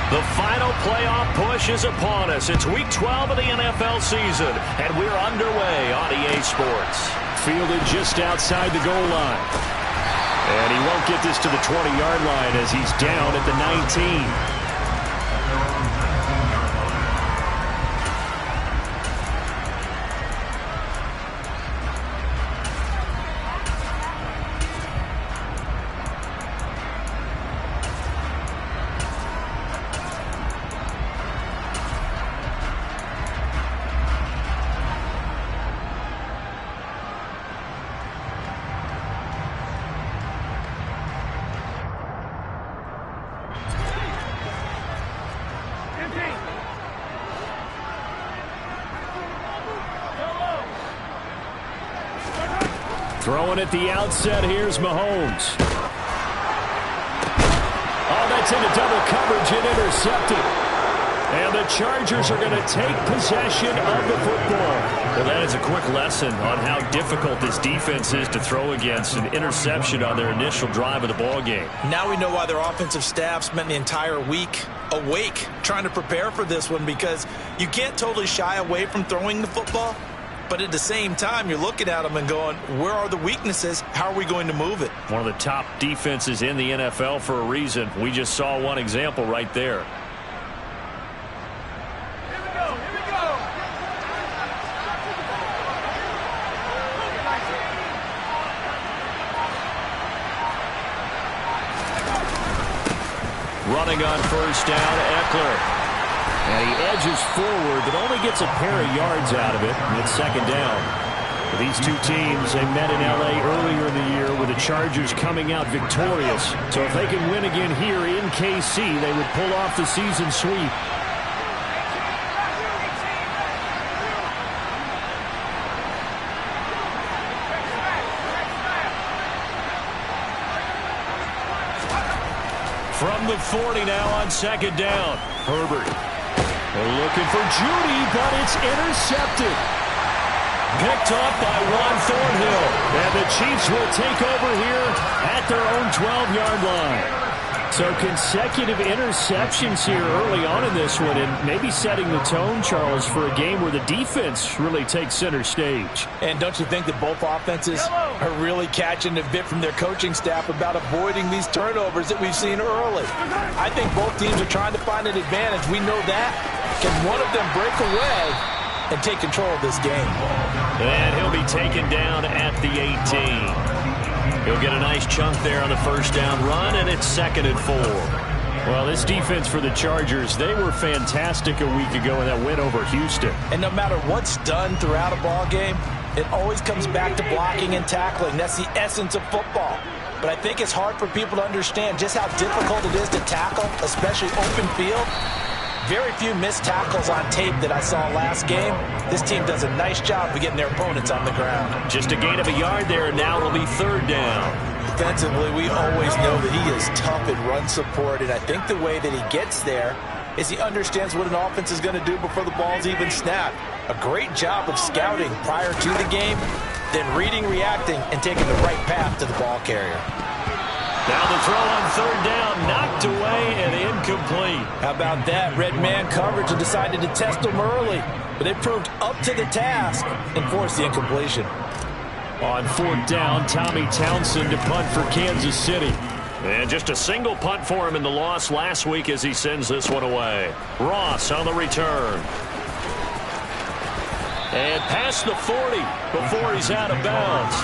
The final playoff push is upon us. It's Week 12 of the NFL season, and we're underway on EA Sports. Fielded just outside the goal line. And he won't get this to the 20-yard line as he's down at the 19. Throwing at the outset, here's Mahomes. Oh, that's into double coverage and intercepted. And the Chargers are going to take possession of the football. Well, that is a quick lesson on how difficult this defense is to throw against. An interception on their initial drive of the ball game. Now we know why their offensive staff spent the entire week awake trying to prepare for this one, because you can't totally shy away from throwing the football. But at the same time, you're looking at them and going, where are the weaknesses? How are we going to move it? One of the top defenses in the NFL for a reason. We just saw one example right there. Here we go. Here we go. Running on first down, Eckler. And he edges forward, but only gets a pair of yards out of it. And it's second down. These two teams, they met in L.A. earlier in the year with the Chargers coming out victorious. So if they can win again here in KC, they would pull off the season sweep. From the 40 now on second down. Herbert. They're looking for Judy, but it's intercepted. Picked off by Juan Thornhill. And the Chiefs will take over here at their own 12-yard line. So consecutive interceptions here early on in this one, and maybe setting the tone, Charles, for a game where the defense really takes center stage. And don't you think that both offenses are really catching a bit from their coaching staff about avoiding these turnovers that we've seen early? I think both teams are trying to find an advantage. We know that. Can one of them break away and take control of this game? And he'll be taken down at the 18. He'll get a nice chunk there on the first down run, and it's 2nd and 4. Well, this defense for the Chargers, they were fantastic a week ago in that win over Houston. And no matter what's done throughout a ball game, it always comes back to blocking and tackling. That's the essence of football. But I think it's hard for people to understand just how difficult it is to tackle, especially open field. Very few missed tackles on tape that I saw last game. This team does a nice job of getting their opponents on the ground. Just a gain of a yard there, and now it'll be 3rd down. Defensively, we always know that he is tough in run support, and I think the way that he gets there is he understands what an offense is going to do before the ball's even snapped. A great job of scouting prior to the game, then reading, reacting, and taking the right path to the ball carrier. Now the throw on 3rd down, knocked away and incomplete. How about that? Red man coverage and decided to test them early. But they proved up to the task and forced the incompletion. On 4th down, Tommy Townsend to punt for Kansas City. And just a single punt for him in the loss last week as he sends this one away. Ross on the return. And past the 40 before he's out of bounds.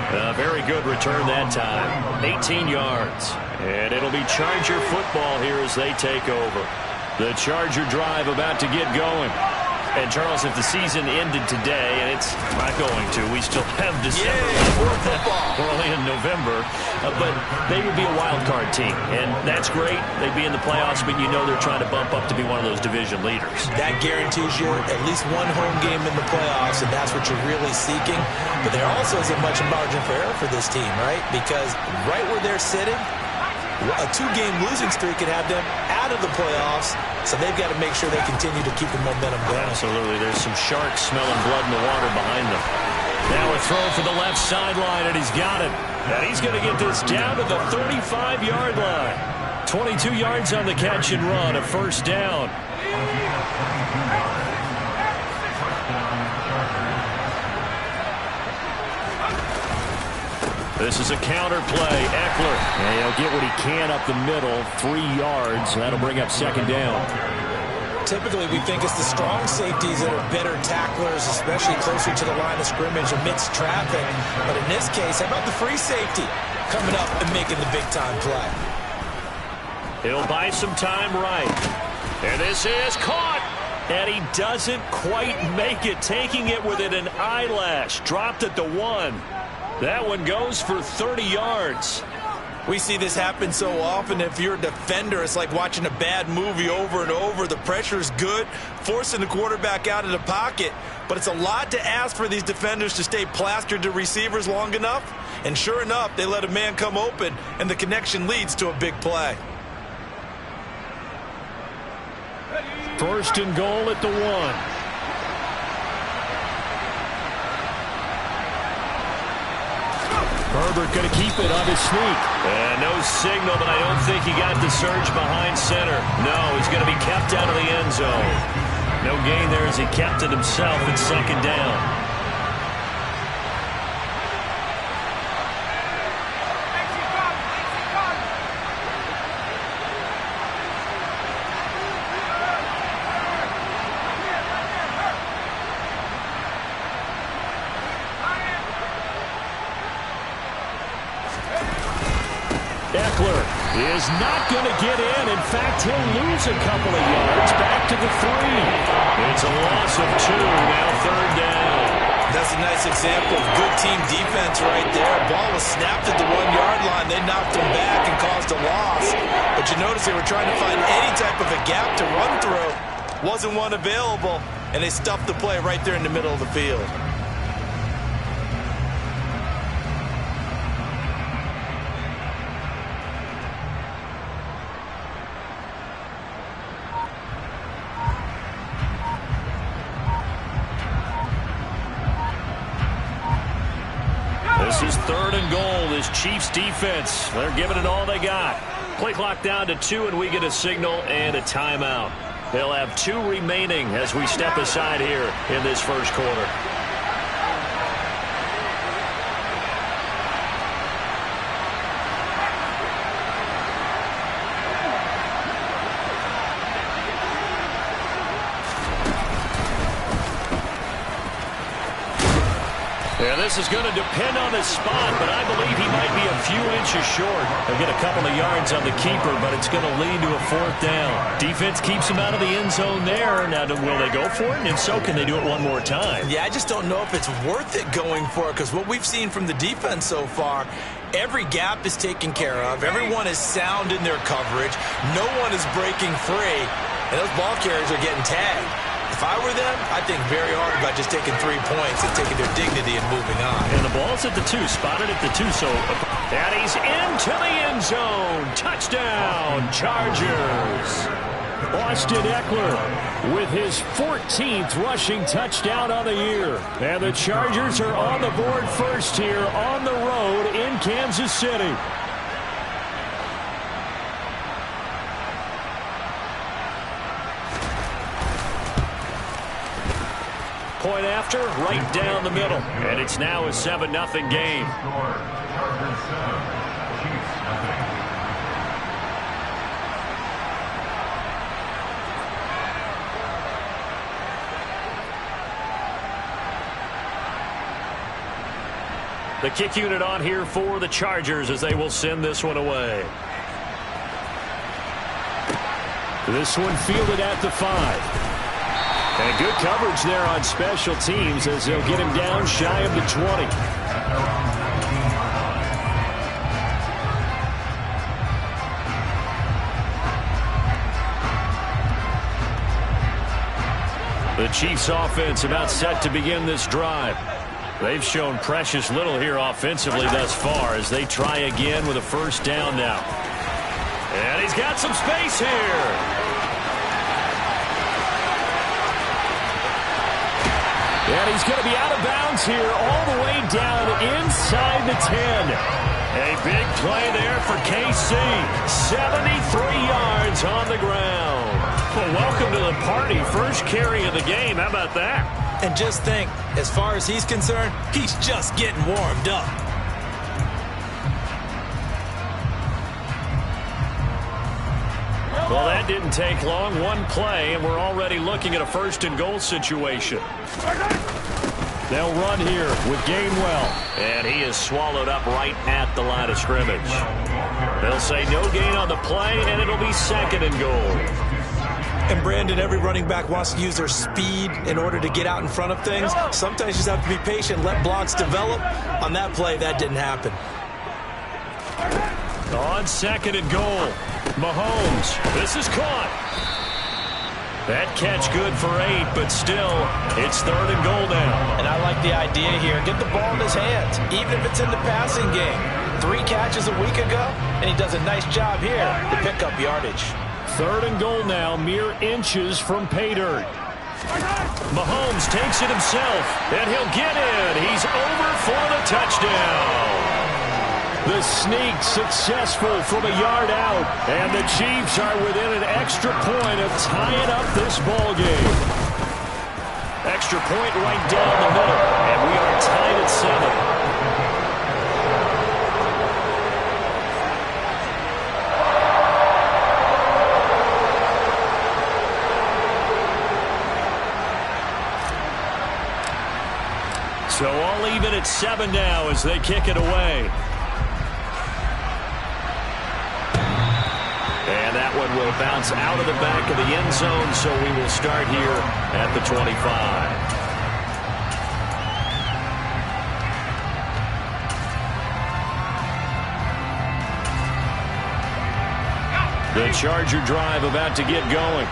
A very good return that time. 18 yards. And it'll be Charger football here as they take over. The Charger drive about to get going. And, Charles, if the season ended today, and it's not going to, we still have December. We're only in November. But they would be a wild card team. And that's great. They'd be in the playoffs, but you know they're trying to bump up to be one of those division leaders. That guarantees you at least one home game in the playoffs, and that's what you're really seeking. But there also isn't much margin for error for this team, right? Because right where they're sitting, a 2-game losing streak could have them out of the playoffs, so they've got to make sure they continue to keep the momentum going. Absolutely. There's some sharks smelling blood in the water behind them. Now a throw for the left sideline, and he's got it. And he's going to get this down to the 35-yard line. 22 yards on the catch and run, a first down. This is a counter play. Eckler. And he'll get what he can up the middle. 3 yards. That'll bring up second down. Typically, we think it's the strong safeties that are better tacklers, especially closer to the line of scrimmage amidst traffic. But in this case, how about the free safety coming up and making the big-time play? He'll buy some time right. And this is caught. And he doesn't quite make it, taking it within an eyelash. Dropped at the 1. That one goes for 30 yards. We see this happen so often. If you're a defender, it's like watching a bad movie over and over. The pressure's good, forcing the quarterback out of the pocket. But it's a lot to ask for these defenders to stay plastered to receivers long enough. And sure enough, they let a man come open, and the connection leads to a big play. First and goal at the 1. Herbert going to keep it on his sneak. No signal, but I don't think he got the surge behind center. No, he's going to be kept out of the end zone. No gain there as he kept it himself at second down. Eckler is not going to get in. In fact, he'll lose a couple of yards back to the 3. It's a loss of 2, now third down. That's a nice example of good team defense right there. Ball was snapped at the 1-yard line. They knocked him back and caused a loss. But you notice they were trying to find any type of a gap to run through. Wasn't one available, and they stuffed the play right there in the middle of the field. This is third and goal. This Chiefs defense, they're giving it all they got. Play clock down to 2, and we get a signal and a timeout. They'll have 2 remaining as we step aside here in this first quarter. Yeah, this is going to depend on his spot, but I believe he might be a few inches short. They'll get a couple of yards on the keeper, but it's going to lead to a 4th down. Defense keeps him out of the end zone there. Now, will they go for it? And if so, can they do it one more time? Yeah, I just don't know if it's worth it going for it, because what we've seen from the defense so far, every gap is taken care of. Everyone is sound in their coverage. No one is breaking free, and those ball carriers are getting tagged. If I were them, I'd think very hard about just taking 3 points and taking their dignity and moving on. And the ball's at the 2, spotted at the 2, so... And he's into the end zone. Touchdown, Chargers. Austin Eckler with his 14th rushing touchdown on the year. And the Chargers are on the board first here on the road in Kansas City. Point after, right down the middle. And it's now a 7-0 game. The kick unit on here for the Chargers as they will send this one away. This one fielded at the 5. And good coverage there on special teams as they'll get him down shy of the 20. The Chiefs offense about set to begin this drive. They've shown precious little here offensively thus far as they try again with a first down now. And he's got some space here. And he's going to be out of bounds here all the way down inside the 10. A big play there for KC. 73 yards on the ground. Well, welcome to the party. First carry of the game. How about that? And just think, as far as he's concerned, he's just getting warmed up. Well, that didn't take long. One play, and we're already looking at a first-and-goal situation. They'll run here with Gainwell. And he is swallowed up right at the line of scrimmage. They'll say no gain on the play, and it'll be second and goal. And Brandon, every running back wants to use their speed in order to get out in front of things. Sometimes you just have to be patient, let blocks develop. On that play, that didn't happen. On second and goal, Mahomes. This is caught. That catch good for 8, but still, it's third and goal now. And I like the idea here. Get the ball in his hands, even if it's in the passing game. 3 catches a week ago, and he does a nice job here to pick up yardage. Third and goal now, mere inches from pay dirt. Mahomes takes it himself, and he'll get in. He's over for the touchdown. The sneak successful from a yard out, and the Chiefs are within an extra point of tying up this ball game. Extra point right down the middle, and we are tied at 7. So all even at 7 now as they kick it away. And that one will bounce out of the back of the end zone, so we will start here at the 25. The Charger drive about to get going.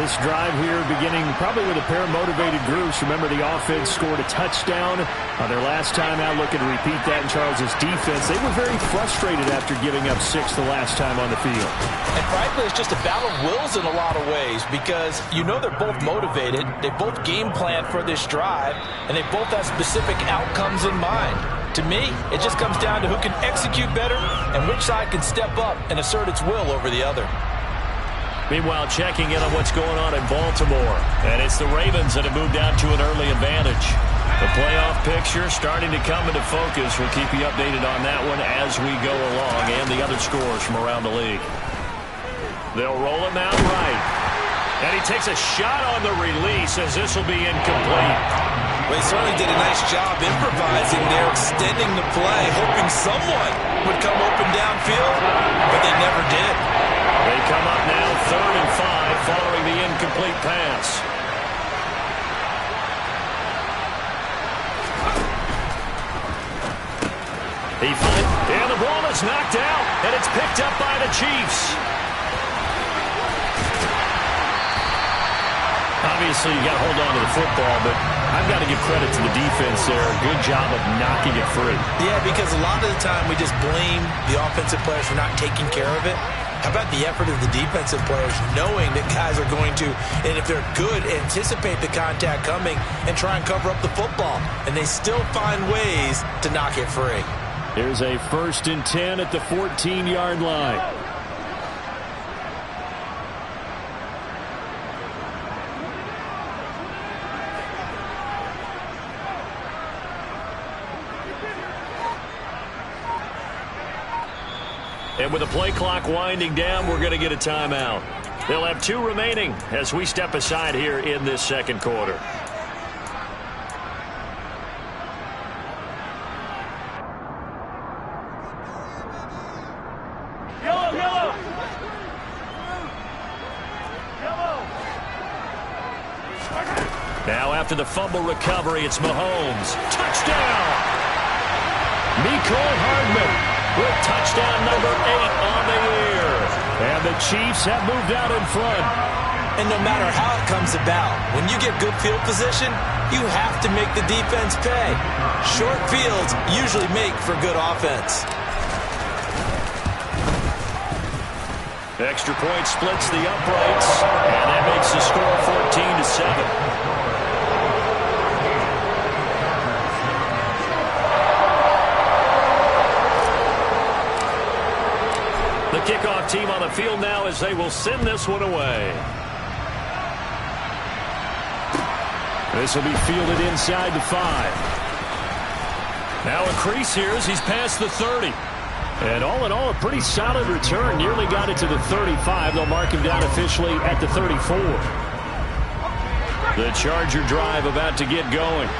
This drive here beginning probably with a pair of motivated groups. Remember, the offense scored a touchdown on their last time out. Looking to repeat that in Charles' defense. They were very frustrated after giving up 6 the last time on the field. And frankly, it's just a battle of wills in a lot of ways because you know they're both motivated. They both game plan for this drive, and they both have specific outcomes in mind. To me, it just comes down to who can execute better and which side can step up and assert its will over the other. Meanwhile, checking in on what's going on in Baltimore. And it's the Ravens that have moved out to an early advantage. The playoff picture starting to come into focus. We'll keep you updated on that one as we go along and the other scores from around the league. They'll roll him out right. And he takes a shot on the release as this will be incomplete. Well, he certainly did a nice job improvising there, extending the play, hoping someone would come open downfield, but they never did. They come up now 3rd and 5 following the incomplete pass. And the ball is knocked out, and it's picked up by the Chiefs. Obviously, you got to hold on to the football, but I've got to give credit to the defense there. Good job of knocking it free. Yeah, because a lot of the time we just blame the offensive players for not taking care of it. How about the effort of the defensive players knowing that guys are going to, and if they're good, anticipate the contact coming and try and cover up the football. And they still find ways to knock it free. Here's a 1st and 10 at the 14-yard line. And with the play clock winding down, we're going to get a timeout. They'll have 2 remaining as we step aside here in this second quarter. Now after the fumble recovery, it's Mahomes. Touchdown! Mecole Hardman with touchdown number 8 on the year. And the Chiefs have moved out in front. And no matter how it comes about, when you get good field position, you have to make the defense pay. Short fields usually make for good offense. Extra point splits the uprights, and that makes the score 14-7. The kickoff team on the field now as they will send this one away. This will be fielded inside the 5. Now a crease here as he's past the 30. And all in all, a pretty solid return. Nearly got it to the 35. They'll mark him down officially at the 34. The Charger drive about to get going.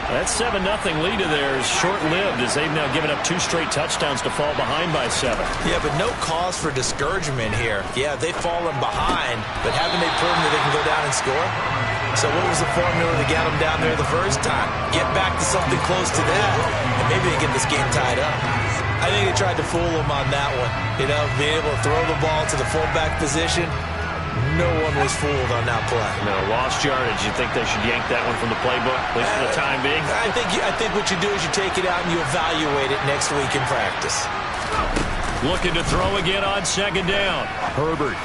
That 7-0 lead of theirs short-lived as they've now given up 2 straight touchdowns to fall behind by 7. Yeah, but no cause for discouragement here. Yeah, they've fallen behind, but haven't they proven that they can go down and score? So what was the formula to get them down there the first time? Get back to something close to that, and maybe they get this game tied up. I think they tried to fool them on that one. You know, being able to throw the ball to the fullback position. No one was fooled on that play. No, lost yardage. You think they should yank that one from the playbook, at least for the time being? I think what you do is you take it out and you evaluate it next week in practice. Looking to throw again on 2nd down. Herbert.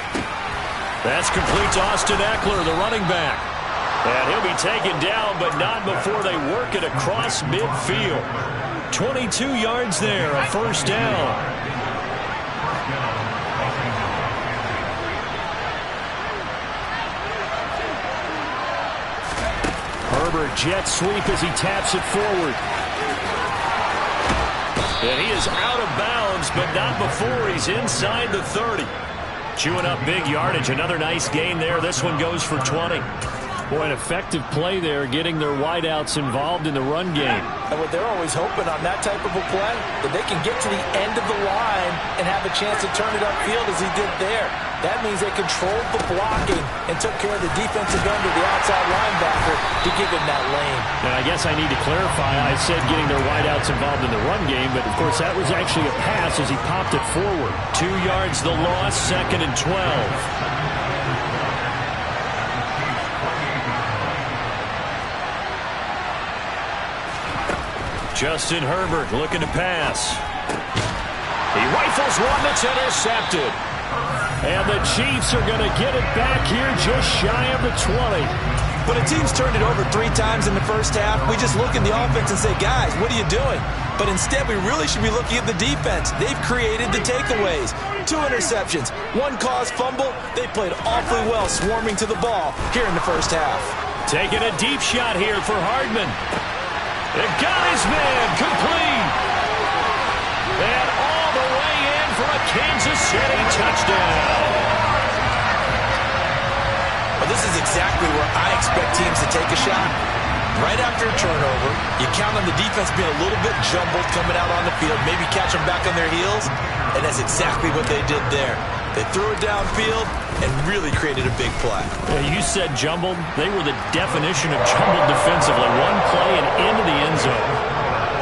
That's complete to Austin Eckler, the running back. And he'll be taken down, but not before they work it across midfield. 22 yards there, a 1st down. Herbert jet sweep as he taps it forward. And he is out of bounds, but not before he's inside the 30. Chewing up big yardage. Another nice gain there. This one goes for 20. Boy, an effective play there, getting their wideouts involved in the run game. And what they're always hoping on that type of a play, that they can get to the end of the line and have a chance to turn it upfield as he did there. That means they controlled the blocking and took care of the defensive end of the outside linebacker to give him that lane. And I guess I need to clarify, I said getting their wideouts involved in the run game, but of course that was actually a pass as he popped it forward. 2 yards the loss, 2nd and 12. Justin Herbert looking to pass. He rifles one that's intercepted. And the Chiefs are going to get it back here just shy of the 20. When a team's turned it over 3 times in the first half, we just look at the offense and say, guys, what are you doing? But instead, we really should be looking at the defense. They've created the takeaways. 2 interceptions, 1 caused fumble. They played awfully well swarming to the ball here in the first half. Taking a deep shot here for Hardman. It got his man complete. And all the way in for a Kansas City touchdown. Well, this is exactly where I expect teams to take a shot. Right after a turnover, you count on the defense being a little bit jumbled coming out on the field, maybe catch them back on their heels, and that's exactly what they did there. They threw it downfield and really created a big play. You said jumbled. They were the definition of jumbled defensively. One play and into the end zone.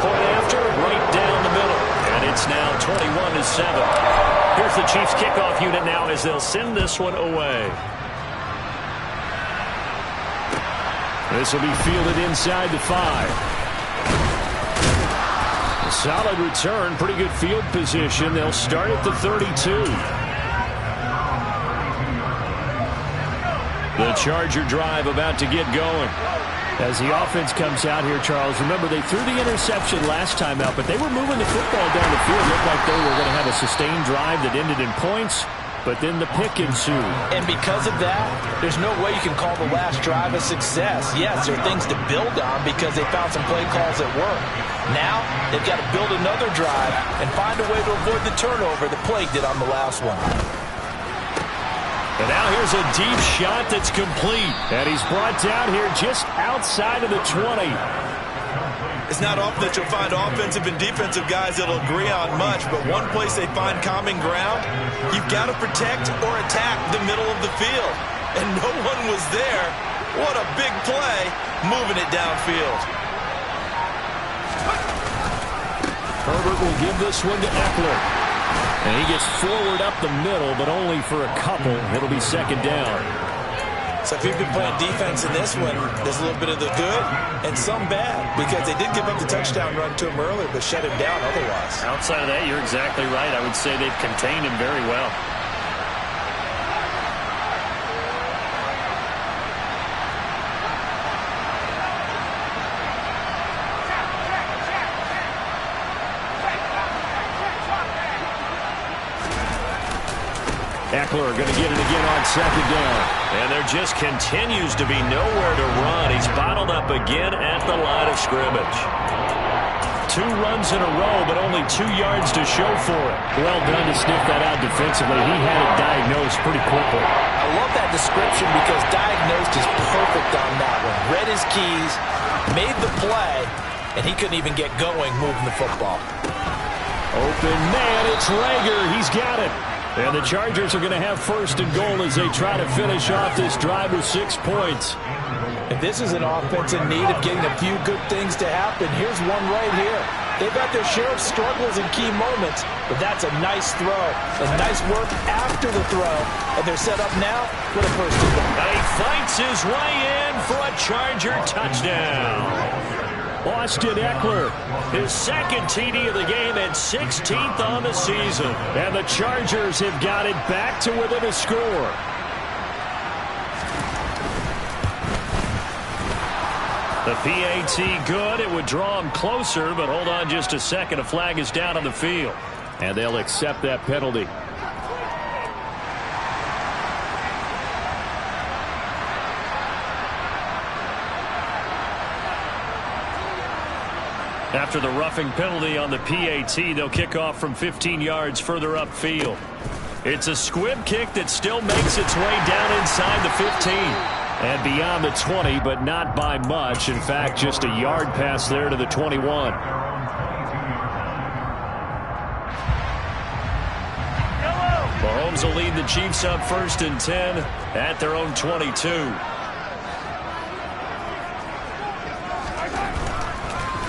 Point after, right down the middle. And it's now 21-7. Here's the Chiefs kickoff unit now as they'll send this one away. This will be fielded inside the 5. A solid return, pretty good field position. They'll start at the 32. The Charger drive about to get going. As the offense comes out here, Charles, remember they threw the interception last time out, but they were moving the football down the field. Looked like they were going to have a sustained drive that ended in points, but then the pick ensued. And because of that, there's no way you can call the last drive a success. Yes, there are things to build on because they found some play calls that work. Now, they've got to build another drive and find a way to avoid the turnover that plagued it on the last one. And now here's a deep shot that's complete. And he's brought down here just outside of the 20. It's not often that you'll find offensive and defensive guys that'll agree on much, but one place they find common ground, you've got to protect or attack the middle of the field. And no one was there. What a big play, moving it downfield. Herbert will give this one to Eckler. And he gets forward up the middle, but only for a couple. It'll be 2nd down. So if you've been playing defense in this one, there's a little bit of the good and some bad, because they did give up the touchdown run to him earlier, but shut him down otherwise. Outside of that, you're exactly right. I would say they've contained him very well. Eckler going to get it again on second down. And there just continues to be nowhere to run. He's bottled up again at the line of scrimmage. 2 runs in a row, but only 2 yards to show for it. Well done to sniff that out defensively. He had it diagnosed pretty quickly. I love that description because diagnosed is perfect on that one. Read his keys, made the play, and he couldn't even get going moving the football. Open man, it's Reagor. He's got it. And the Chargers are going to have first and goal as they try to finish off this drive with 6 points. If this is an offense in need of getting a few good things to happen, here's one right here. They've had their share of struggles in key moments, but that's a nice throw. And nice work after the throw. And they're set up now with a first and goal. He fights his way in for a Charger touchdown. Austin Eckler, his second TD of the game and 16th on the season. And the Chargers have got it back to within a score. The PAT good. It would draw him closer, but hold on just a second. A flag is down on the field. And they'll accept that penalty. After the roughing penalty on the PAT, they'll kick off from 15 yards further upfield. It's a squib kick that still makes its way down inside the 15. And beyond the 20, but not by much. In fact, just a yard pass there to the 21. Mahomes will lead the Chiefs up first and 10 at their own 22.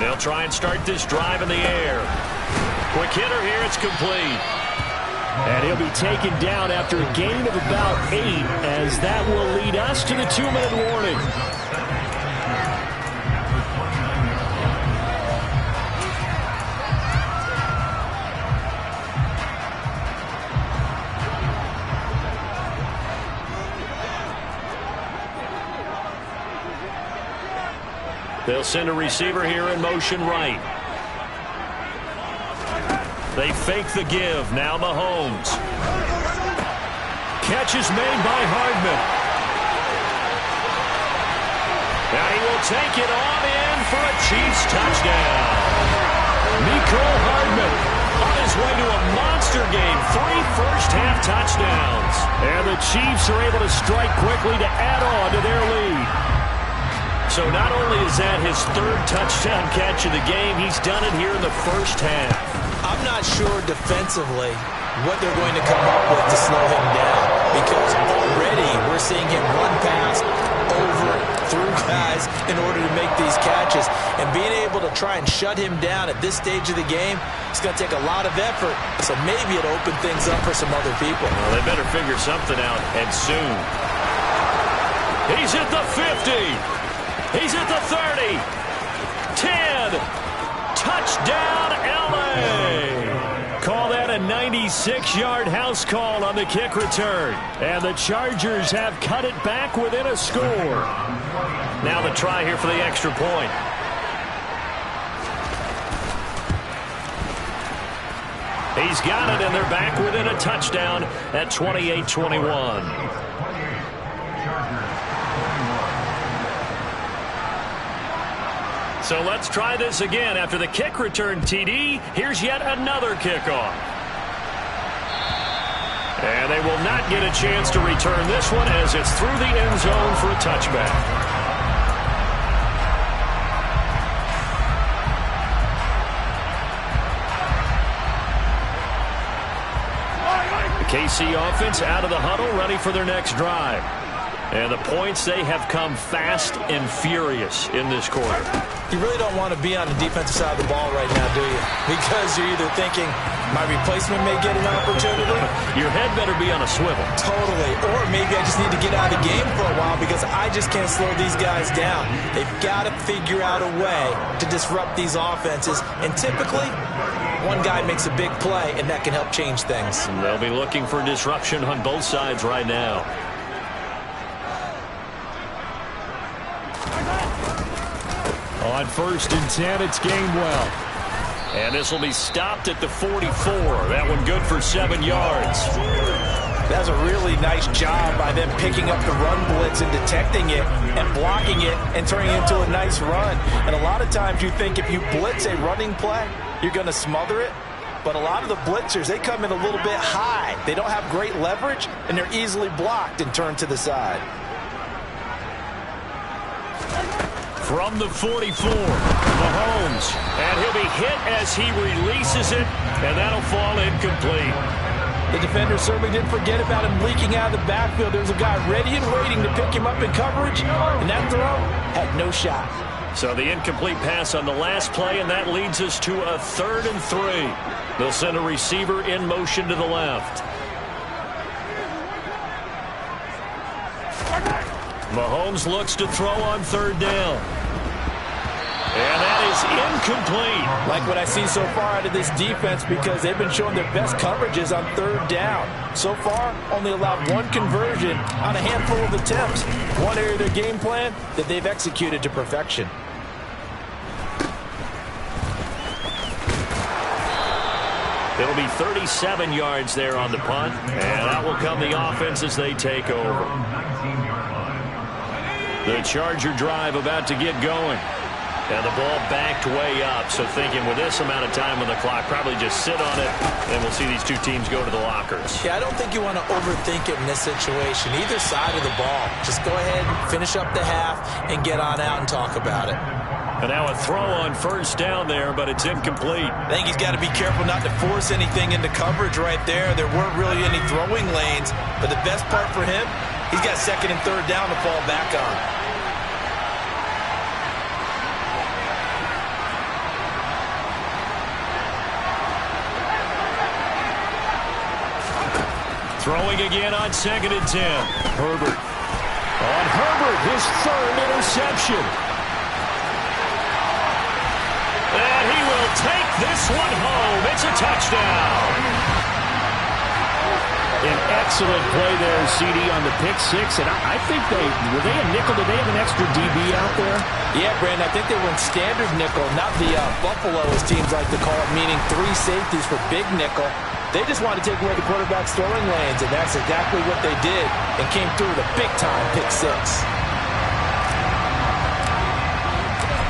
They'll try and start this drive in the air. Quick hitter here. It's complete. And he'll be taken down after a gain of about 8, as that will lead us to the 2-minute warning. They'll send a receiver here in motion right. They fake the give. Now Mahomes. Catch is made by Hardman. Now he will take it on in for a Chiefs touchdown. Mecole Hardman on his way to a monster game. 3 first-half touchdowns. And the Chiefs are able to strike quickly to add on to their lead. So not only is that his 3rd touchdown catch of the game, he's done it here in the first half. I'm not sure defensively what they're going to come up with to slow him down, because already we're seeing him run past, over, through guys in order to make these catches. And being able to try and shut him down at this stage of the game, it's going to take a lot of effort. So maybe it'll open things up for some other people. Well, they better figure something out, and soon. He's at the 50. He's at the 30. 10. Touchdown, L.A. Call that a 96-yard house call on the kick return. And the Chargers have cut it back within a score. Now the try here for the extra point. He's got it, and they're back within a touchdown at 28-21. So let's try this again. After the kick return TD, here's yet another kickoff. And they will not get a chance to return this one as it's through the end zone for a touchback. The KC offense out of the huddle, ready for their next drive. And the points, they have come fast and furious in this quarter. You really don't want to be on the defensive side of the ball right now, do you? Because you're either thinking, my replacement may get an opportunity. Your head better be on a swivel. Totally. Or maybe I just need to get out of the game for a while because I just can't slow these guys down. They've got to figure out a way to disrupt these offenses. And typically, one guy makes a big play, and that can help change things. And they'll be looking for disruption on both sides right now. On first and 10, it's Gainwell. And this will be stopped at the 44. That one good for 7 yards. That's a really nice job by them picking up the run blitz and detecting it and blocking it and turning it into a nice run. And a lot of times you think if you blitz a running play, you're going to smother it. But a lot of the blitzers, they come in a little bit high. They don't have great leverage, and they're easily blocked and turned to the side. From the 44, Mahomes. And he'll be hit as he releases it, and that'll fall incomplete. The defender certainly didn't forget about him leaking out of the backfield. There was a guy ready and waiting to pick him up in coverage, and that throw had no shot. So the incomplete pass on the last play, and that leads us to a 3rd and 3. They'll send a receiver in motion to the left. Mahomes looks to throw on 3rd down. And that is incomplete. Like what I see so far out of this defense, because they've been showing their best coverages on 3rd down. So far, only allowed 1 conversion on a handful of attempts. One area of their game plan that they've executed to perfection. It'll be 37 yards there on the punt, and that will come the offense as they take over. The Charger drive about to get going. And the ball backed way up, so thinking with this amount of time on the clock, probably just sit on it, and we'll see these two teams go to the lockers. Yeah, I don't think you want to overthink it in this situation. Either side of the ball. Just go ahead, finish up the half, and get on out and talk about it. And now a throw on 1st down there, but it's incomplete. I think he's got to be careful not to force anything into coverage right there. There weren't really any throwing lanes, but the best part for him, he's got 2nd and 3rd down to fall back on. Throwing again on 2nd and 10. Herbert. On Herbert, his 3rd interception. And he will take this one home. It's a touchdown. An excellent play there, CD, on the pick 6. And I think were they a nickel? Did they have an extra DB out there? Yeah, Brandon, I think they were in standard nickel, not the Buffalo, as teams like to call it, meaning 3 safeties for big nickel. They just wanted to take away the quarterback's throwing lanes, and that's exactly what they did, and came through with a big-time pick 6.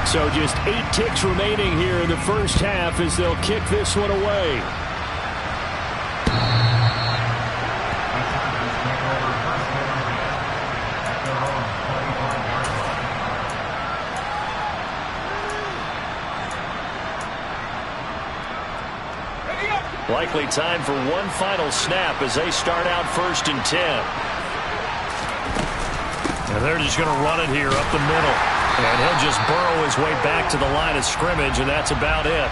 So just 8 ticks remaining here in the first half as they'll kick this one away. Likely time for one final snap as they start out 1st and 10. And they're just going to run it here up the middle. And he'll just burrow his way back to the line of scrimmage, and that's about it.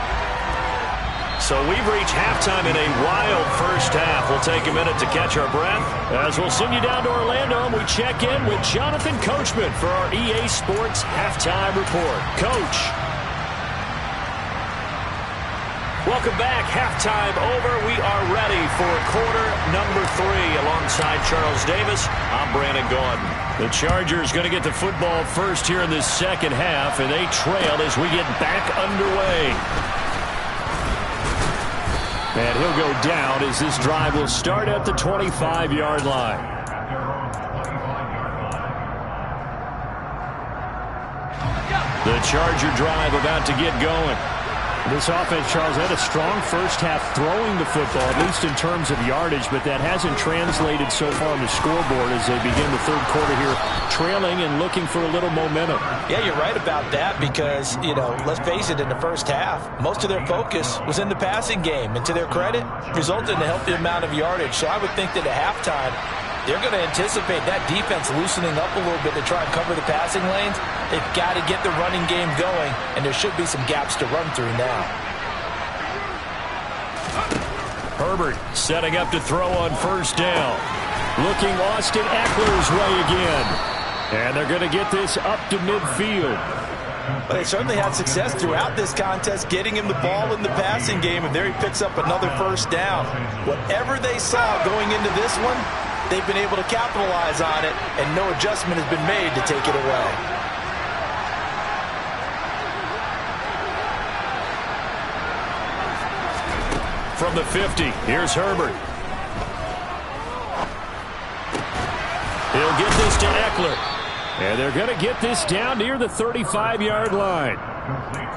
So we've reached halftime in a wild first half. We'll take a minute to catch our breath as we'll send you down to Orlando, and we check in with Jonathan Coachman for our EA Sports Halftime Report. Coach. Welcome back. Halftime over. We are ready for quarter number 3. Alongside Charles Davis, I'm Brandon Gaudin. The Chargers going to get the football first here in this second half, and they trail as we get back underway. And he'll go down as this drive will start at the 25-yard line. The Charger drive about to get going. This offense, Charles, had a strong first half throwing the football, at least in terms of yardage, but that hasn't translated so far on the scoreboard as they begin the 3rd quarter here, trailing and looking for a little momentum. Yeah, you're right about that because, let's face it, in the first half, most of their focus was in the passing game, and to their credit, resulted in a healthy amount of yardage. So I would think that at halftime, they're going to anticipate that defense loosening up a little bit to try and cover the passing lanes. They've got to get the running game going, and there should be some gaps to run through now. Herbert setting up to throw on 1st down. Looking Austin Eckler's way again. And they're going to get this up to midfield. But they certainly had success throughout this contest, getting him the ball in the passing game, and there he picks up another 1st down. Whatever they saw going into this one, they've been able to capitalize on it, and no adjustment has been made to take it away. From the 50, here's Herbert. He'll get this to Eckler. And they're going to get this down near the 35-yard line.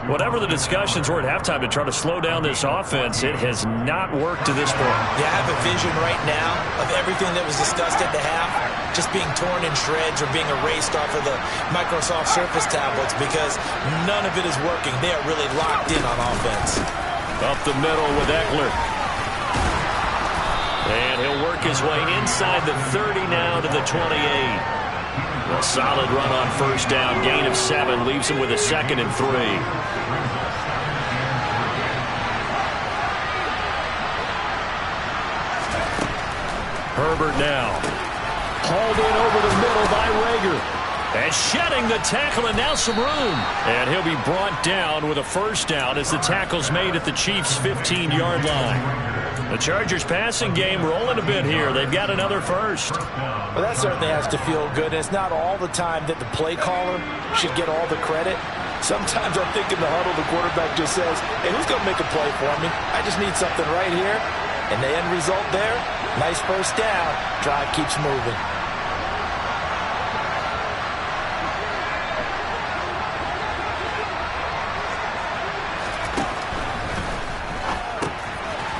Whatever the discussions were at halftime to try to slow down this offense, it has not worked to this point. Yeah, I have a vision right now of everything that was discussed at the half just being torn in shreds or being erased off of the Microsoft Surface tablets because none of it is working. They are really locked in on offense. Up the middle with Eckler. And he'll work his way inside the 30 now to the 28. A solid run on first down. Gain of 7 leaves him with a 2nd and 3. Herbert now. Hauled in over the middle by Rager. And shedding the tackle, and now some room. And he'll be brought down with a first down as the tackle's made at the Chiefs' 15-yard line. The Chargers passing game rolling a bit here. They've got another first. Well, that certainly has to feel good. And it's not all the time that the play caller should get all the credit. Sometimes I think in the huddle, the quarterback just says, hey, who's going to make a play for me? I just need something right here. And the end result there, nice first down. Drive keeps moving.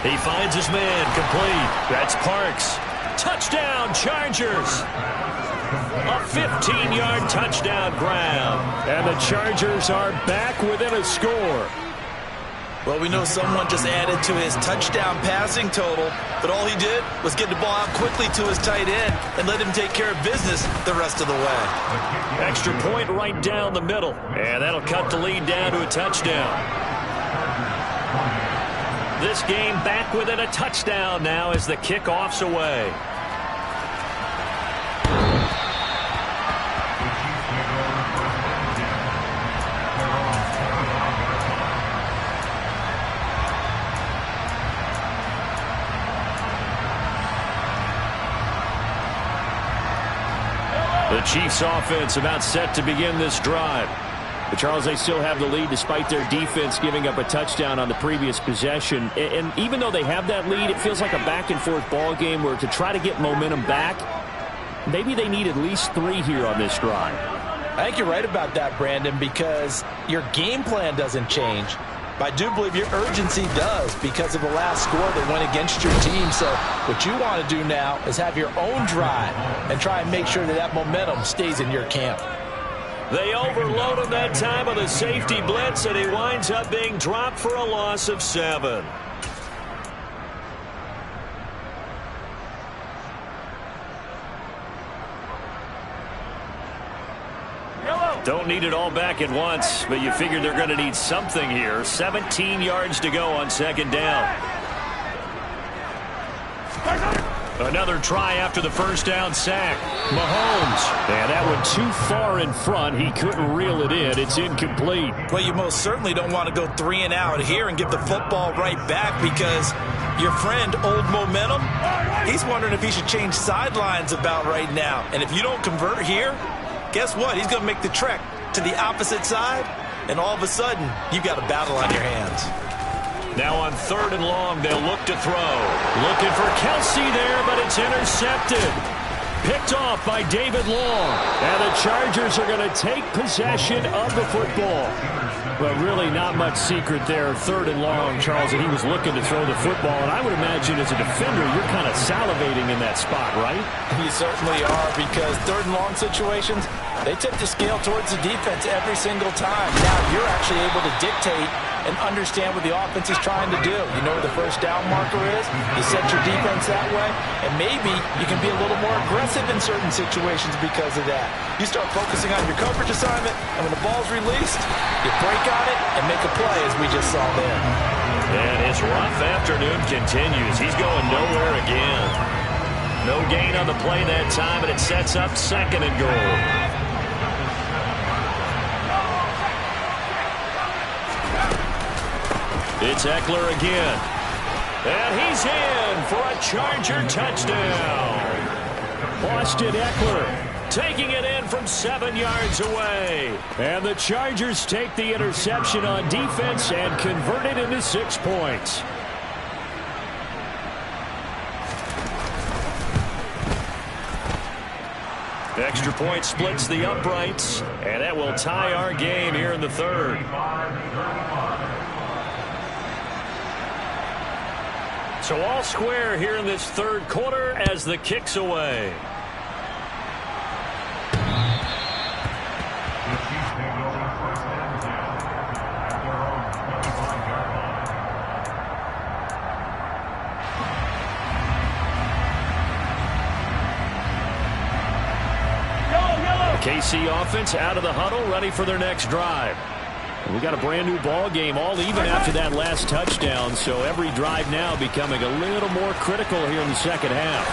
He finds his man, complete. That's Parks. Touchdown, Chargers. A 15-yard touchdown grab. And the Chargers are back within a score. Well, we know someone just added to his touchdown passing total, but all he did was get the ball out quickly to his tight end and let him take care of business the rest of the way. Extra point right down the middle. And that'll cut the lead down to a touchdown. This game back within a touchdown now as the kickoff's away. The Chiefs offense about set to begin this drive. But Charles, they still have the lead despite their defense giving up a touchdown on the previous possession. And even though they have that lead, it feels like a back-and-forth ball game where to try to get momentum back, maybe they need at least 3 here on this drive. I think you're right about that, Brandon, because your game plan doesn't change. But I do believe your urgency does because of the last score that went against your team. So what you want to do now is have your own drive and try and make sure that that momentum stays in your camp. They overload him that time with a safety blitz, and he winds up being dropped for a loss of 7. Don't need it all back at once, but you figure they're going to need something here. 17 yards to go on 2nd down. Another try after the first down sack. Mahomes. And that one too far in front. He couldn't reel it in. It's incomplete. Well, you most certainly don't want to go 3 and out here and give the football right back because your friend, Old Momentum, he's wondering if he should change sidelines about right now. And if you don't convert here, guess what? He's going to make the trek to the opposite side, and all of a sudden, you've got a battle on your hands. Now on 3rd and long, they'll look to throw. Looking for Kelsey there, but it's intercepted. Picked off by David Long. And the Chargers are going to take possession of the football. But really not much secret there. 3rd and long, Charles, and he was looking to throw the football. And I would imagine as a defender, you're kind of salivating in that spot, right? You certainly are, because 3rd and long situations, they tip the scale towards the defense every single time. Now you're actually able to dictate and understand what the offense is trying to do. You know where the first down marker is. You set your defense that way, and maybe you can be a little more aggressive in certain situations because of that. You start focusing on your coverage assignment, and when the ball's released, you break on it and make a play, as we just saw there. And his rough afternoon continues. He's going nowhere again. No gain on the play that time, and it sets up 2nd and goal. It's Eckler again. And he's in for a Charger touchdown. Austin Eckler taking it in from 7 yards away. And the Chargers take the interception on defense and convert it into 6 points. Extra point splits the uprights, and that will tie our game here in the third. So all square here in this third quarter as the kick's away. KC offense out of the huddle, ready for their next drive. We got a brand new ball game, all even after that last touchdown, so every drive now becoming a little more critical here in the second half.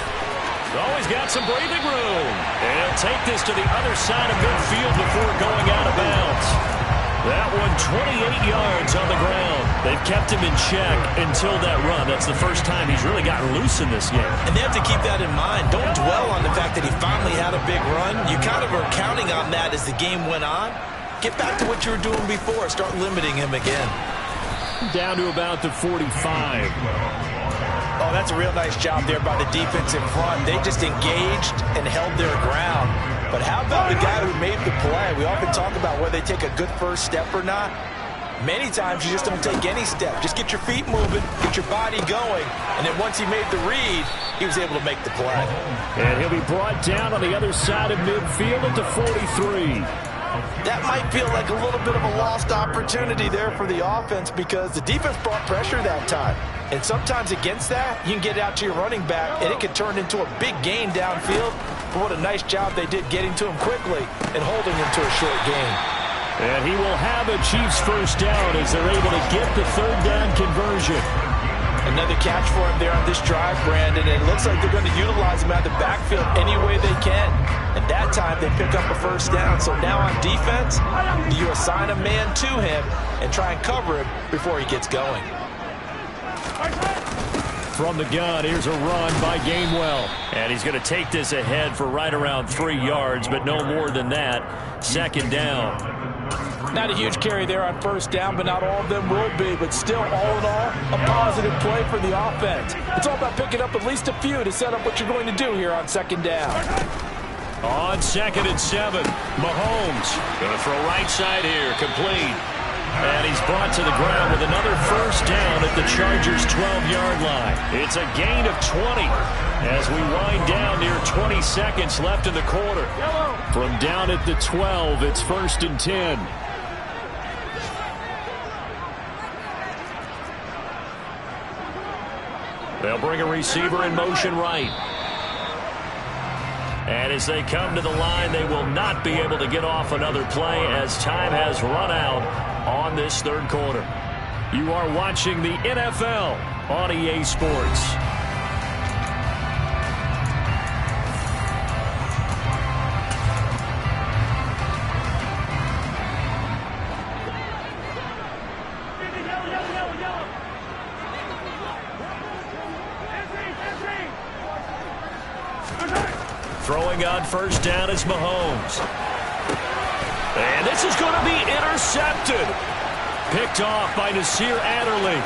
Always got some breathing room. And he'll take this to the other side of midfield before going out of bounds. That one 28 yards on the ground. They've kept him in check until that run. That's the first time he's really gotten loose in this game. And they have to keep that in mind. Don't dwell on the fact that he finally had a big run. You kind of are counting on that as the game went on. Get back to what you were doing before. Start limiting him again. Down to about the 45. Oh, that's a real nice job there by the defense in front. They just engaged and held their ground. But how about the guy who made the play? We often talk about whether they take a good first step or not. Many times you just don't take any step. Just get your feet moving, get your body going, and then once he made the read, he was able to make the play. And he'll be brought down on the other side of midfield at the 43. That might feel like a little bit of a lost opportunity there for the offense because the defense brought pressure that time. And sometimes against that, you can get it out to your running back, and it can turn into a big gain downfield. But what a nice job they did getting to him quickly and holding him to a short gain. And he will have a Chiefs first down as they're able to get the third down conversion. Another catch for him there on this drive, Brandon. And it looks like they're going to utilize him out of the backfield any way they can. And that time they pick up a first down. So now on defense, you assign a man to him and try and cover him before he gets going. From the gun, here's a run by Gainwell. And he's going to take this ahead for right around 3 yards, but no more than that. Second down. Not a huge carry there on first down, but not all of them will be. But still, all in all, a positive play for the offense. It's all about picking up at least a few to set up what you're going to do here on second down. On 2nd and 7, Mahomes going to throw right side here, complete. And he's brought to the ground with another first down at the Chargers' 12-yard line. It's a gain of 20 as we wind down near 20 seconds left in the quarter. From down at the 12, it's 1st and 10. They'll bring a receiver in motion right. And as they come to the line, they will not be able to get off another play as time has run out on this third quarter. You are watching the NFL on EA Sports. Throwing on first down is Mahomes. And this is going to be intercepted. Picked off by Nasir Adderley.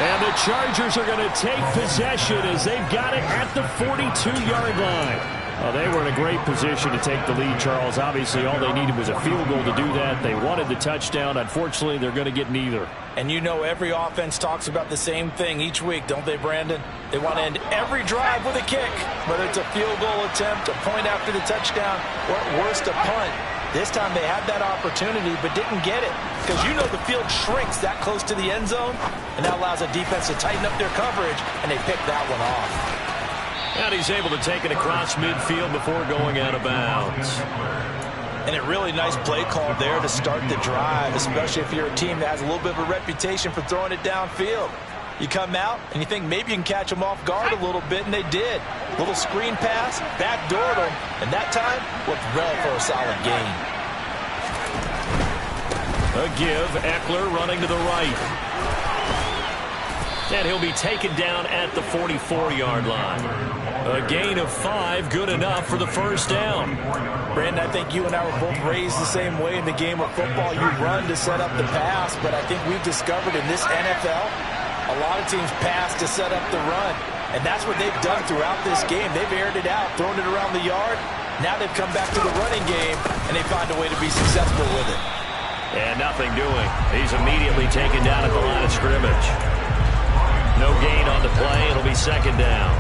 And the Chargers are going to take possession as they've got it at the 42-yard line. Well, they were in a great position to take the lead, Charles. Obviously, all they needed was a field goal to do that. They wanted the touchdown. Unfortunately, they're going to get neither. And you know every offense talks about the same thing each week, don't they, Brandon? They want to end every drive with a kick, whether it's a field goal attempt, a point after the touchdown, or at worst, a punt. This time they had that opportunity but didn't get it because you know the field shrinks that close to the end zone, and that allows a defense to tighten up their coverage, and they pick that one off. And he's able to take it across midfield before going out of bounds. And a really nice play call there to start the drive, especially if you're a team that has a little bit of a reputation for throwing it downfield. You come out and you think maybe you can catch them off guard a little bit, and they did. Little screen pass, backdoored them, and that time looked well for a solid gain. A give, Eckler running to the right. And he'll be taken down at the 44-yard line. A gain of 5, good enough for the first down. Brandon, I think you and I were both raised the same way in the game of football. You run to set up the pass, but I think we've discovered in this NFL, A lot of teams pass to set up the run, and that's what they've done throughout this game. They've aired it out, thrown it around the yard. Now they've come back to the running game, and they find a way to be successful with it. And nothing doing. He's immediately taken down at the line of scrimmage. No gain on the play. It'll be second down.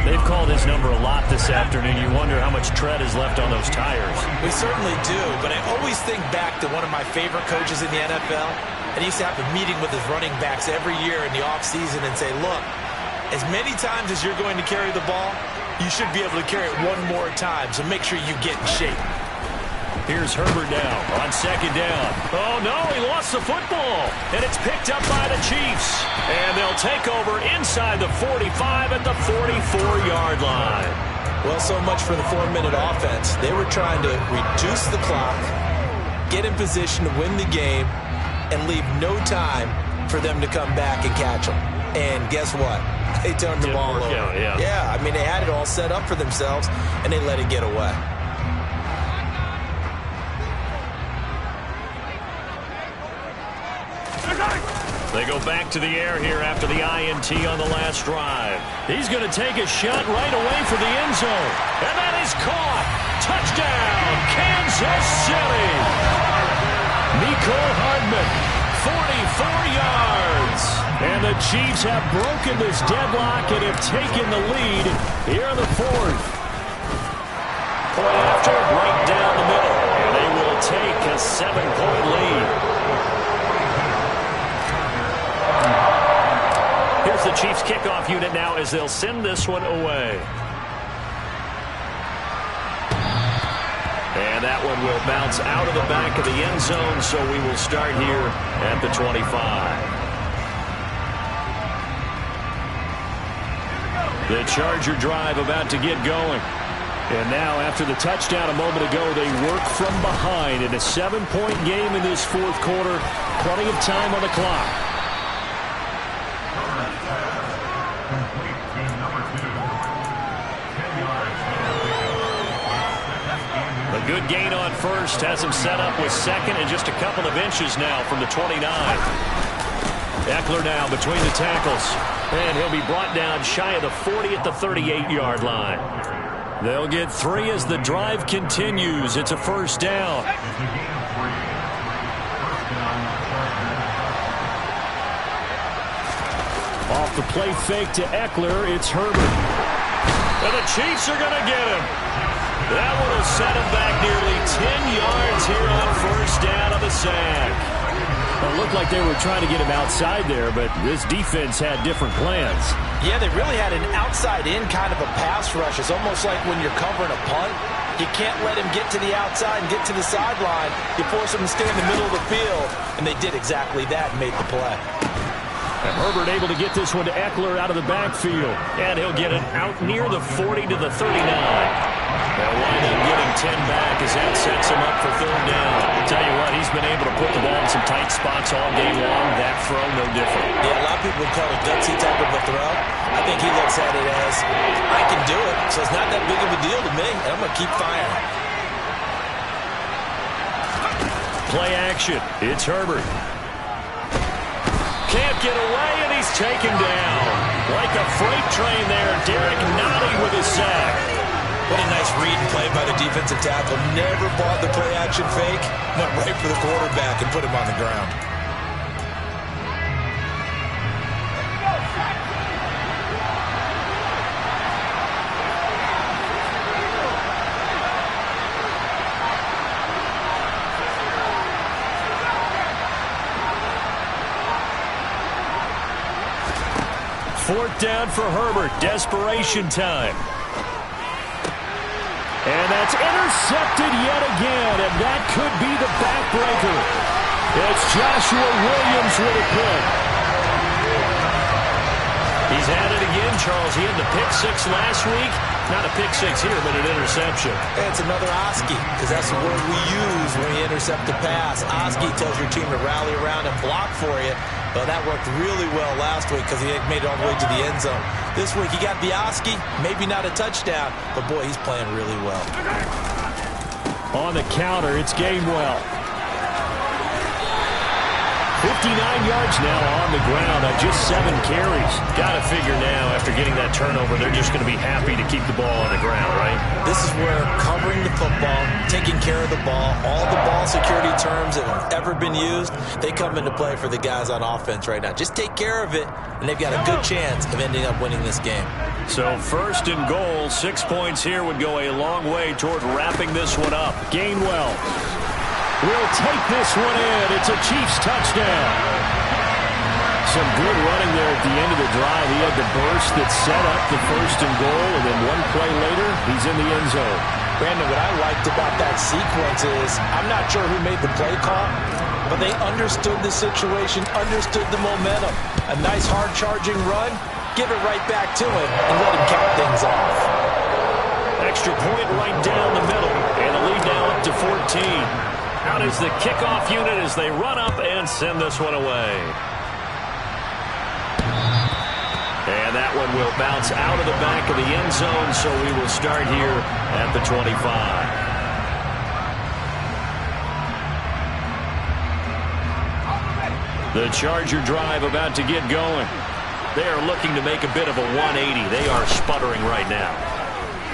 They've called his number a lot this afternoon. You wonder how much tread is left on those tires. We certainly do, but I always think back to one of my favorite coaches in the NFL, and he used to have a meeting with his running backs every year in the offseason and say, look, as many times as you're going to carry the ball, you should be able to carry it one more time, so make sure you get in shape. Here's Herbert now on second down. Oh, no, he lost the football. And it's picked up by the Chiefs. And they'll take over inside the 45 at the 44-yard line. Well, so much for the 4-minute offense. They were trying to reduce the clock, get in position to win the game, and leave no time for them to come back and catch them. And guess what? They turned the ball over. Yeah, I mean, they had it all set up for themselves, and they let it get away. They go back to the air here after the INT on the last drive. He's going to take a shot right away for the end zone. And that is caught. Touchdown, Kansas City. Mecole Hardman, 44 yards. And the Chiefs have broken this deadlock and have taken the lead here in the fourth. Point after, right down the middle. And they will take a 7-point lead. Here's the Chiefs kickoff unit now as they'll send this one away. And that one will bounce out of the back of the end zone, so we will start here at the 25. The Charger drive about to get going. And now, after the touchdown a moment ago, they work from behind in a 7-point game in this fourth quarter. Plenty of time on the clock. A good gain on first has him set up with second and just a couple of inches now from the 29. Eckler now between the tackles. And he'll be brought down shy of the 40 at the 38-yard line. They'll get 3 as the drive continues. It's a first down. Off the play fake to Eckler, it's Herbert. And the Chiefs are going to get him. That would have set him back nearly 10 yards here on first down of the sack. It looked like they were trying to get him outside there, but this defense had different plans. Yeah, they really had an outside-in kind of a pass rush. It's almost like when you're covering a punt. You can't let him get to the outside and get to the sideline. You force him to stay in the middle of the field, and they did exactly that and made the play. And Herbert able to get this one to Eckler out of the backfield. And he'll get it out near the 40 to the 39. They'll wind up getting 10 back as that sets him up for third down. I'll tell you what, he's been able to put the ball in some tight spots all day long. That throw, no different. Yeah, a lot of people call it gutsy type of a throw. I think he looks at it as, I can do it, so it's not that big of a deal to me, and I'm going to keep firing. Play action. It's Herbert. Can't get away, and he's taken down. Like a freight train there, Derek Nottie with his sack. What a nice read and play by the defensive tackle. Never bought the play-action fake. Went right for the quarterback and put him on the ground. Fourth down for Herbert. Desperation time. And that's intercepted yet again, and that could be the backbreaker. It's Joshua Williams with a pick. He's had it again, Charles. He had the pick six last week. Not a pick six here, but an interception. It's another Oski, because that's the word we use when we intercept a pass. Oski tells your team to rally around and block for you. Well, that worked really well last week because he made it all the way to the end zone. This week he got the Oski, maybe not a touchdown, but boy, he's playing really well. On the counter, it's Gainwell. 59 yards now on the ground on just 7 carries. Got to figure now, after getting that turnover, they're just going to be happy to keep the ball on the ground, right? This is where covering the football, taking care of the ball, all the ball security terms that have ever been used, they come into play for the guys on offense right now. Just take care of it, and they've got a good chance of ending up winning this game. So 1st and goal, 6 points here would go a long way toward wrapping this one up. Gainwell will take this one in. It's a Chiefs touchdown. Some good running there at the end of the drive. He had the burst that set up the 1st and goal, and then one play later, he's in the end zone. Brandon, what I liked about that sequence is I'm not sure who made the play call, but they understood the situation, understood the momentum. A nice hard-charging run, give it right back to him, and let him cap things off. Extra point right down the middle, and the lead now up to 14. Out is the kickoff unit as they run up and send this one away. And that one will bounce out of the back of the end zone, so we will start here at the 25. The Charger drive about to get going. They are looking to make a bit of a 180. They are sputtering right now.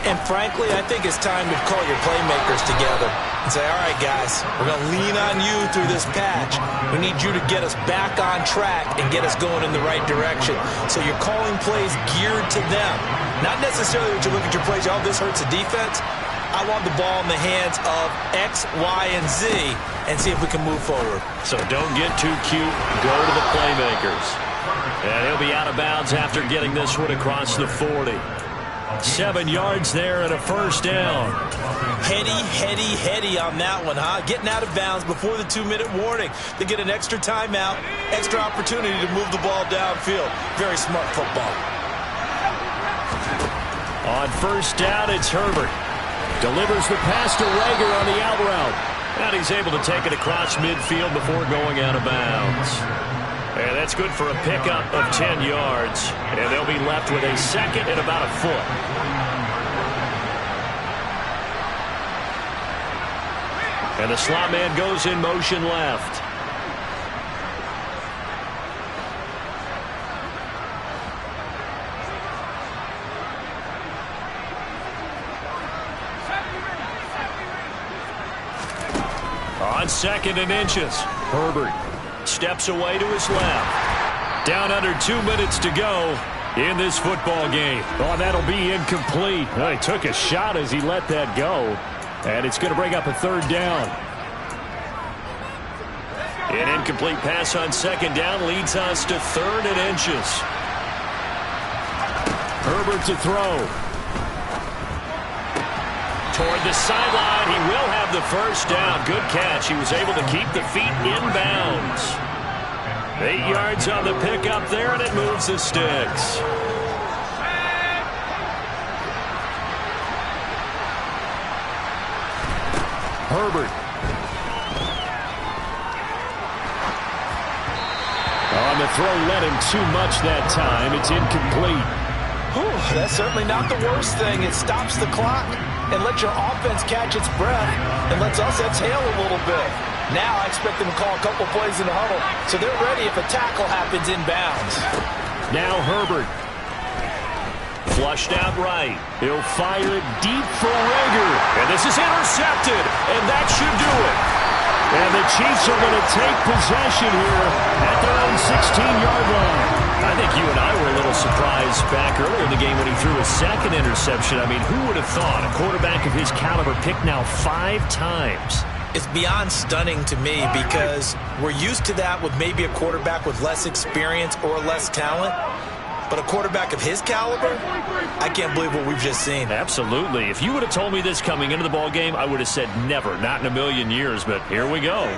And frankly, I think it's time to call your playmakers together and say, all right, guys, we're going to lean on you through this patch. We need you to get us back on track and get us going in the right direction. So you're calling plays geared to them. Not necessarily that you look at your plays, oh, this hurts the defense. I want the ball in the hands of X, Y, and Z and see if we can move forward. So don't get too cute. Go to the playmakers. And he'll be out of bounds after getting this one across the 40. 7 yards there and a 1st down. Heady on that one, huh? Getting out of bounds before the 2-minute warning. They get an extra timeout, extra opportunity to move the ball downfield. Very smart football. On 1st down, it's Herbert. Delivers the pass to Rager on the out route. And he's able to take it across midfield before going out of bounds. And that's good for a pickup of 10 yards. And they'll be left with a 2nd and about a foot. And the slot man goes in motion left. On 2nd and inches, Herbert steps away to his left. Down under 2 minutes to go in this football game. Oh, that'll be incomplete. Oh, he took a shot as he let that go. And it's going to bring up a 3rd down. An incomplete pass on 2nd down leads us to 3rd and inches. Herbert to throw. Toward the sideline, he will have the 1st down. Good catch. He was able to keep the feet in bounds. 8 yards on the pickup there, and it moves the sticks. Herbert. On the throw, let him too much that time. It's incomplete. Whew, that's certainly not the worst thing. It stops the clock and lets your offense catch its breath and lets us exhale a little bit. Now I expect them to call a couple plays in the huddle, so they're ready if a tackle happens in bounds. Now Herbert. Flushed out right. He'll fire it deep for Rager. And this is intercepted, and that should do it. And the Chiefs are going to take possession here at their own 16-yard line. I think you and I were a little surprised back earlier in the game when he threw his 2nd interception. I mean, who would have thought a quarterback of his caliber picked now 5 times? It's beyond stunning to me because we're used to that with maybe a quarterback with less experience or less talent. But a quarterback of his caliber, I can't believe what we've just seen. Absolutely. If you would have told me this coming into the ball game, I would have said never, not in a million years. But here we go.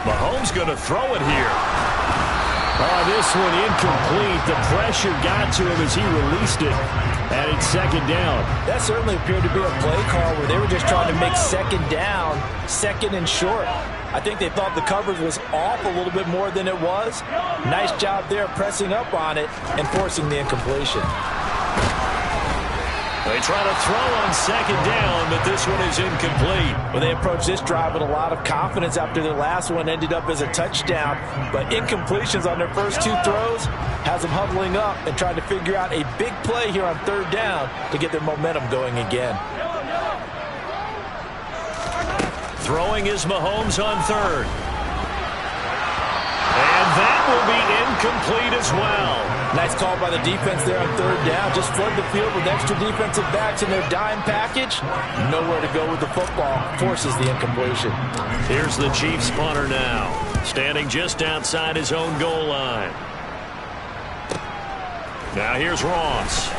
Mahomes going to throw it here. Oh, this one incomplete. The pressure got to him as he released it. And it's 2nd down. That certainly appeared to be a play call where they were just trying to make 2nd down, 2nd and short. I think they thought the coverage was off a little bit more than it was. Nice job there pressing up on it and forcing the incompletion. They try to throw on second down, but this one is incomplete. Well, they approached this drive with a lot of confidence after their last one ended up as a touchdown. But incompletions on their first two throws has them huddling up and trying to figure out a big play here on third down to get their momentum going again. Throwing is Mahomes on third. And that will be incomplete as well. Nice call by the defense there on third down. Just flood the field with extra defensive backs in their dime package. Nowhere to go with the football. Forces the incompletion. Here's the Chiefs punter now, standing just outside his own goal line. Now here's Ross.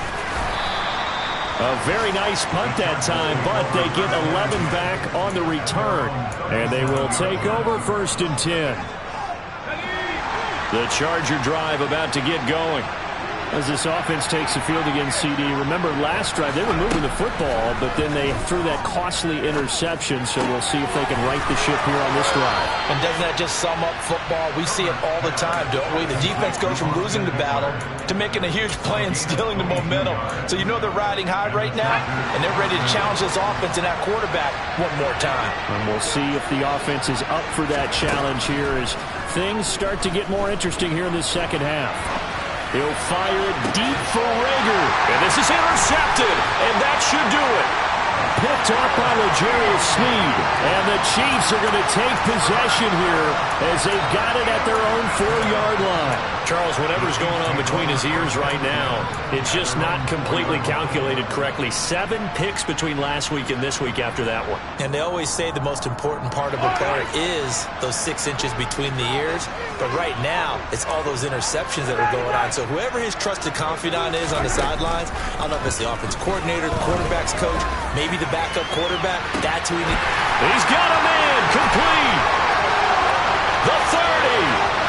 A very nice punt that time, but they get 11 back on the return. And they will take over 1st and 10. The Charger drive about to get going. As this offense takes the field against CD, remember last drive they were moving the football, but then they threw that costly interception, so we'll see if they can right the ship here on this drive. And doesn't that just sum up football? We see it all the time, don't we? The defense goes from losing the battle to making a huge play and stealing the momentum. So you know they're riding high right now, and they're ready to challenge this offense and that quarterback one more time. And we'll see if the offense is up for that challenge here as things start to get more interesting here in the second half. He'll fire it deep for Rager. And this is intercepted, and that should do it. Picked up by L'Jarius Sneed. And the Chiefs are going to take possession here as they've got it at their own 4-yard line. Charles, whatever's going on between his ears right now, it's just not completely calculated correctly. 7 picks between last week and this week after that one. And they always say the most important part of a player is those 6 inches between the ears. But right now, it's all those interceptions that are going on. So whoever his trusted confidant is on the sidelines, I don't know if it's the offensive coordinator, the quarterback's coach, maybe the backup quarterback, that's who he needs. He's got a man complete. The 30.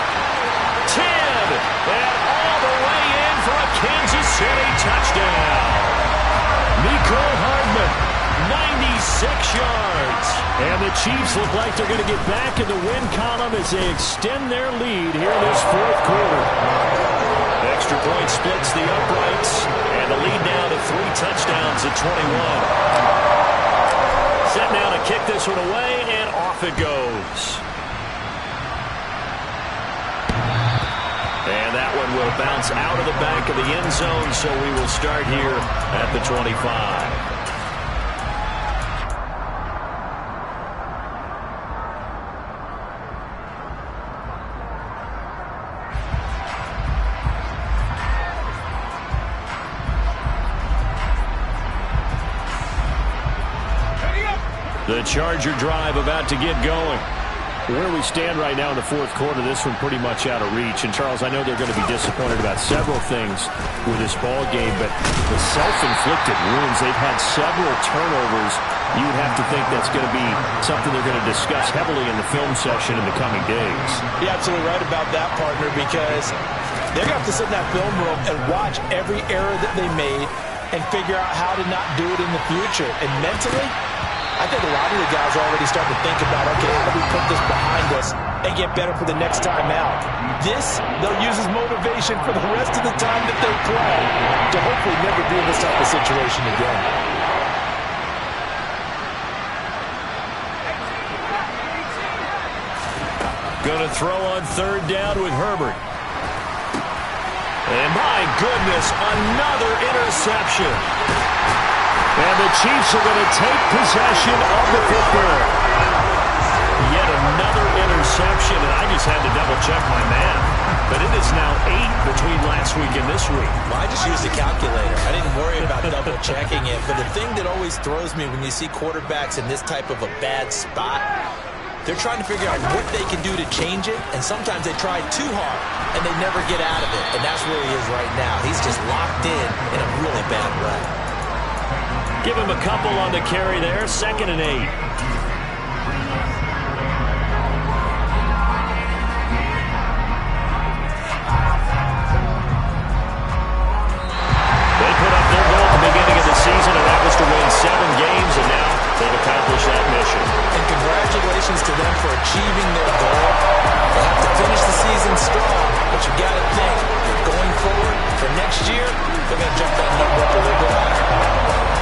10, and all the way in for a Kansas City touchdown. Mecole Hardman, 96 yards. And the Chiefs look like they're going to get back in the win column as they extend their lead here in this fourth quarter. Extra point splits the uprights, and the lead now to 3 touchdowns at 21. Set now to kick this one away, and off it goes. And that one will bounce out of the back of the end zone, so we will start here at the 25. The Charger drive about to get going. Where we stand right now in the fourth quarter, this one pretty much out of reach. And, Charles, I know they're going to be disappointed about several things with this ball game, but the self-inflicted wounds, they've had several turnovers. You would have to think that's going to be something they're going to discuss heavily in the film session in the coming days. You're absolutely right about that, partner, because they're going to have to sit in that film room and watch every error that they made and figure out how to not do it in the future. And mentally, I think a lot of the guys are already starting to think about, okay, how do we put this behind us and get better for the next time out? This, they'll use as motivation for the rest of the time that they play to hopefully never be in this type of situation again. Going to throw on third down with Herbert. And my goodness, another interception. And the Chiefs are going to take possession of the football. Yet another interception, and I just had to double-check my math. But it is now 8 between last week and this week. Well, I just used a calculator. I didn't worry about double-checking it. But the thing that always throws me when you see quarterbacks in this type of a bad spot, they're trying to figure out what they can do to change it, and sometimes they try too hard, and they never get out of it. And that's where he is right now. He's just locked in a really bad way. Give him a couple on the carry there. 2nd and 8. They put up their goal at the beginning of the season, and that was to win 7 games, and now they've accomplished that mission. And congratulations to them for achieving their goal. They have to finish the season strong, but you got to think, going forward for next year, they're going to jump that number up a little bit higher.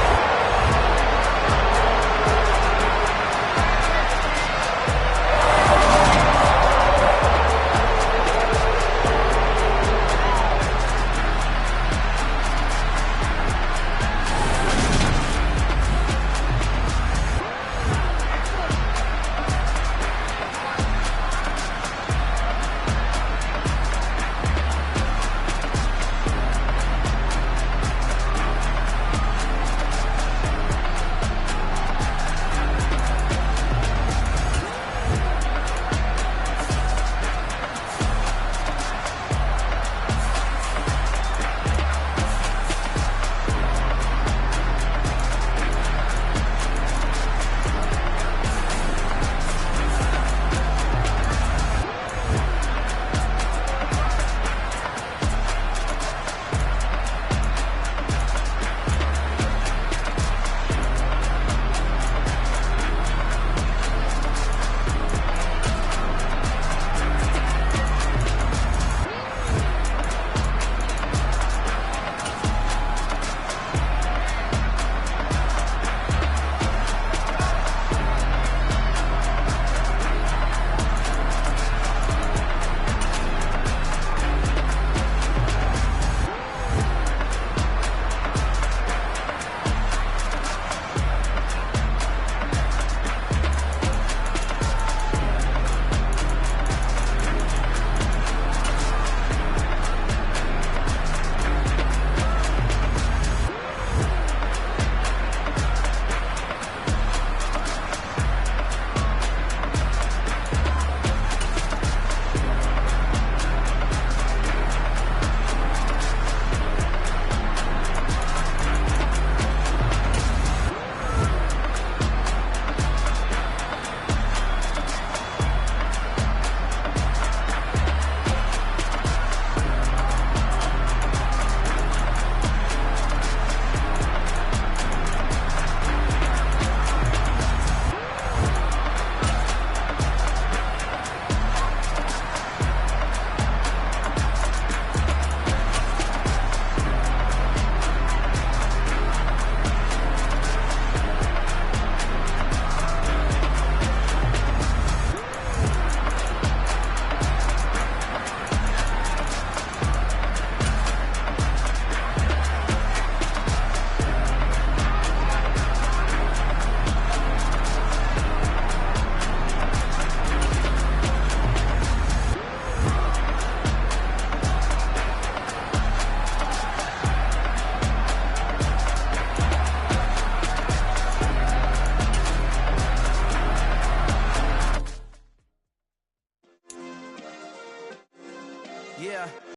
Yeah.